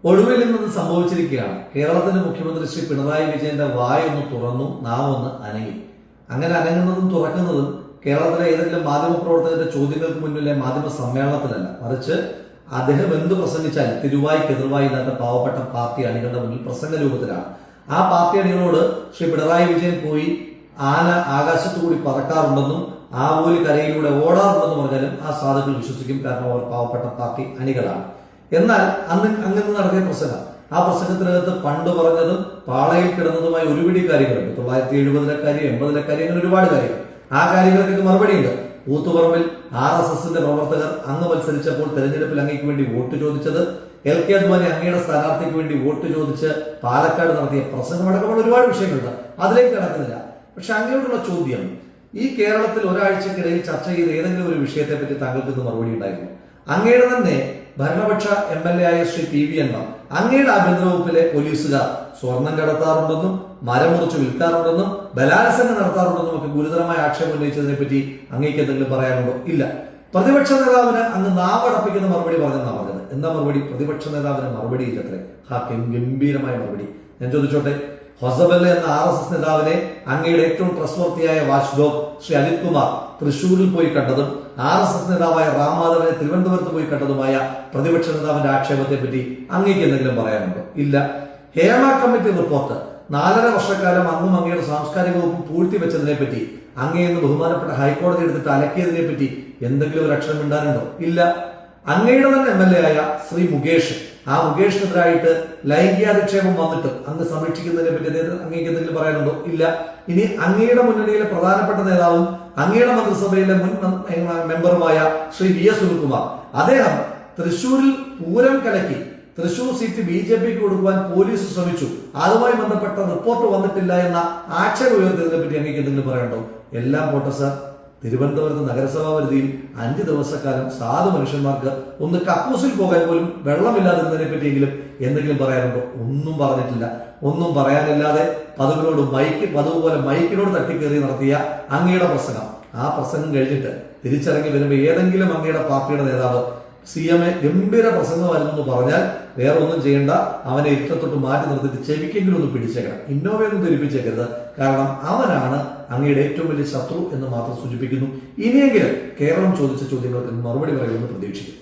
ഒടുവിൽ നിന്നത് സംഭവിച്ചിരിക്കുകയാണ്. കേരളത്തിന്റെ മുഖ്യമന്ത്രി ശ്രീ പിണറായി വിജയന്റെ വായൊന്ന് തുറന്നു, നാവൊന്ന് അനങ്ങി. അങ്ങനെ അനങ്ങുന്നതും തുറക്കുന്നതും കേരളത്തിലെ ഏതെങ്കിലും മാധ്യമപ്രവർത്തകരുടെ ചോദ്യങ്ങൾക്ക് മുന്നിലെ മാധ്യമ സമ്മേളനത്തിലല്ല, മറിച്ച് അദ്ദേഹം എന്ത് പ്രസംഗിച്ചാലും തിരുവായ്ക്ക് എതിർവായി ഇല്ലാത്ത പാവപ്പെട്ട പാർട്ടി അണികളുടെ മുന്നിൽ പ്രസംഗ രൂപത്തിലാണ്. ആ പാർട്ടി അണികളോട് ശ്രീ പിണറായി വിജയൻ പോയി ആന ആകാശത്തുകൂടി പറക്കാറുണ്ടെന്നും ആവൂലി കരയിലൂടെ ഓടാറുണ്ടെന്ന് പറഞ്ഞാലും ആ സാധുക്കൾ വിശ്വസിക്കും. കാരണം അവർ പാവപ്പെട്ട പാർട്ടി അണികളാണ്. എന്നാൽ അങ്ങനെ നടത്തിയ പ്രസംഗം, ആ പ്രസംഗത്തിനകത്ത് പണ്ട് പറഞ്ഞതും പാളയിൽ കിടന്നതുമായ ഒരുപിടി കാര്യങ്ങളുണ്ട്. 1970-ലെ കാര്യം, 80-ലെ കാര്യം, അങ്ങനെ ഒരുപാട് കാര്യങ്ങൾ. ആ കാര്യങ്ങൾക്കൊക്കെ മറുപടിയുണ്ട്. കൂത്തുപറമ്പിൽ RSSന്റെ പ്രവർത്തകർ അങ്ങ് മത്സരിച്ചപ്പോൾ തെരഞ്ഞെടുപ്പിൽ അങ്ങേക്ക് വേണ്ടി വോട്ട് ചോദിച്ചത്, LK അദ്വാനി അങ്ങയുടെ സ്ഥാനാർത്ഥിക്ക് വേണ്ടി വോട്ട് ചോദിച്ച് പാലക്കാട് നടത്തിയ പ്രസംഗം അടക്കമുള്ള ഒരുപാട് വിഷയങ്ങളുണ്ട്. അതിലേക്ക് കടക്കുന്നില്ല. പക്ഷെ അങ്ങനെയുള്ള ചോദ്യം, ഈ കേരളത്തിൽ ഒരാഴ്ചക്കിടയിൽ ചർച്ച ചെയ്ത ഏതെങ്കിലും ഒരു വിഷയത്തെ പറ്റി താങ്കൾക്ക് ഇന്ന് മറുപടി ഉണ്ടായിരുന്നു? അങ്ങയുടെ തന്നെ ഭരണപക്ഷ MLA ആയ ശ്രീ PV അൻവർ അങ്ങയുടെ ആഭ്യന്തര വകുപ്പിലെ പോലീസുകാർ സ്വർണം കടത്താറുണ്ടെന്നും മരം മുറിച്ച് വിൽക്കാറുണ്ടെന്നും ബലാത്സംഗം നടത്താറുണ്ടെന്നും ഒക്കെ ഗുരുതരമായ ആക്ഷേപം ഉന്നയിച്ചതിനെ പറ്റി അങ്ങേക്ക് എന്തെങ്കിലും പറയാനുണ്ടോ? ഇല്ല. പ്രതിപക്ഷ നേതാവിന് അങ്ങ് നാവടപ്പിക്കുന്ന മറുപടി പറഞ്ഞെന്നാണ് പറഞ്ഞത്. എന്താ മറുപടി? പ്രതിപക്ഷ നേതാവിന് മറുപടി ഇല്ലത്രേ. ഗംഭീരമായ മറുപടി. ഞാൻ ചോദിച്ചോട്ടെ, ഹൊസബല്ല എന്ന RSS നേതാവിനെ അങ്ങയുടെ ഏറ്റവും ട്രസ്റ്റ്വർത്തിയായ വാച്ച് ഡോഗ് ശ്രീ അജിത് കുമാർ തൃശൂരിൽ പോയി കണ്ടതും RSS നേതാവായ റാം മാധവനെ തിരുവനന്തപുരത്ത് പോയി കണ്ടതുമായ പ്രതിപക്ഷ നേതാവിന്റെ ആക്ഷേപത്തെ പറ്റി അങ്ങേക്ക് എന്തെങ്കിലും പറയാനുണ്ടോ? ഇല്ല. ഹേമ കമ്മിറ്റി റിപ്പോർട്ട് 4.5 വർഷക്കാലം അങ്ങും അങ്ങയുടെ സാംസ്കാരിക വകുപ്പും പൂഴ്ത്തിവെച്ചതിനെ പറ്റി, അങ്ങയെന്ന് ബഹുമാനപ്പെട്ട ഹൈക്കോടതി എടുത്തിട്ട് അലക്കിയതിനെ പറ്റി എന്തെങ്കിലും ഒരു അക്ഷരം ഉണ്ടാകുന്നുണ്ടോ? ഇല്ല. അങ്ങയുടെ തന്നെ MLA ആയ ശ്രീ മുകേഷ്, ആ മുകേഷിനെതിരായിട്ട് ലൈംഗികാധിക്ഷേപം വന്നിട്ട് അങ്ങ് സംരക്ഷിക്കുന്നതിനെ പറ്റി അങ്ങേക്ക് എന്തെങ്കിലും പറയാനുണ്ടോ? ഇല്ല. ഇനി അങ്ങയുടെ മുന്നണിയിലെ പ്രധാനപ്പെട്ട നേതാവും അങ്ങയുടെ മന്ത്രിസഭയിലെ മുൻ മെമ്പറുമായ ശ്രീ VS സുനിൽകുമാർ, അദ്ദേഹം തൃശൂരിൽ പൂരം കലക്കി തൃശൂർ സീറ്റ് BJPക്ക് കൊടുക്കുവാൻ പോലീസ് ശ്രമിച്ചു, അതുമായി ബന്ധപ്പെട്ട റിപ്പോർട്ട് വന്നിട്ടില്ല എന്ന ആക്ഷേപം ഉയർത്തിയതിനെ പറ്റി അങ്ങേക്ക് എന്തെങ്കിലും പറയാനുണ്ടോ? എല്ലാം പോട്ടെ സാർ, തിരുവനന്തപുരത്ത് നഗരസഭാ പരിധിയിൽ 5 ദിവസക്കാലം സാധു മനുഷ്യന്മാർക്ക് ഒന്ന് കക്കൂസിൽ പോകാൻ പോലും വെള്ളമില്ലാതിരുന്നതിനെ പറ്റിയെങ്കിലും എന്തെങ്കിലും പറയാനുണ്ടോ? ഒന്നും പറഞ്ഞിട്ടില്ല. ഒന്നും പറയാനില്ലാതെ പതിവ് പോലെ മൈക്കിനോട് തട്ടിക്കേറി നടത്തിയ അങ്ങയുടെ പ്രസംഗം, ആ പ്രസംഗം കഴിഞ്ഞിട്ട് തിരിച്ചിറങ്ങി വരുമ്പോൾ ഏതെങ്കിലും അങ്ങയുടെ പാർട്ടിയുടെ നേതാവ് CM ഗംഭീര പ്രസംഗമായിരുന്നു എന്ന് പറഞ്ഞാൽ വേറെ ഒന്നും ചെയ്യേണ്ട, അവനെ ഇഷ്ടത്തൊട്ട് മാറ്റി നിർത്തിയിട്ട് ചെവിക്കെങ്കിലും ഒന്ന് പിടിച്ചേക്കണം. ഇന്നോവയൊന്നും ധരിപ്പിച്ചേക്കരുത്. കാരണം അവനാണ് അങ്ങയുടെ ഏറ്റവും വലിയ ശത്രു എന്ന് മാത്രം സൂചിപ്പിക്കുന്നു. ഇനിയെങ്കിലും കേരളം ചോദിച്ച ചോദ്യങ്ങൾക്ക് മറുപടി പറയുമെന്ന് പ്രതീക്ഷിക്കുന്നു.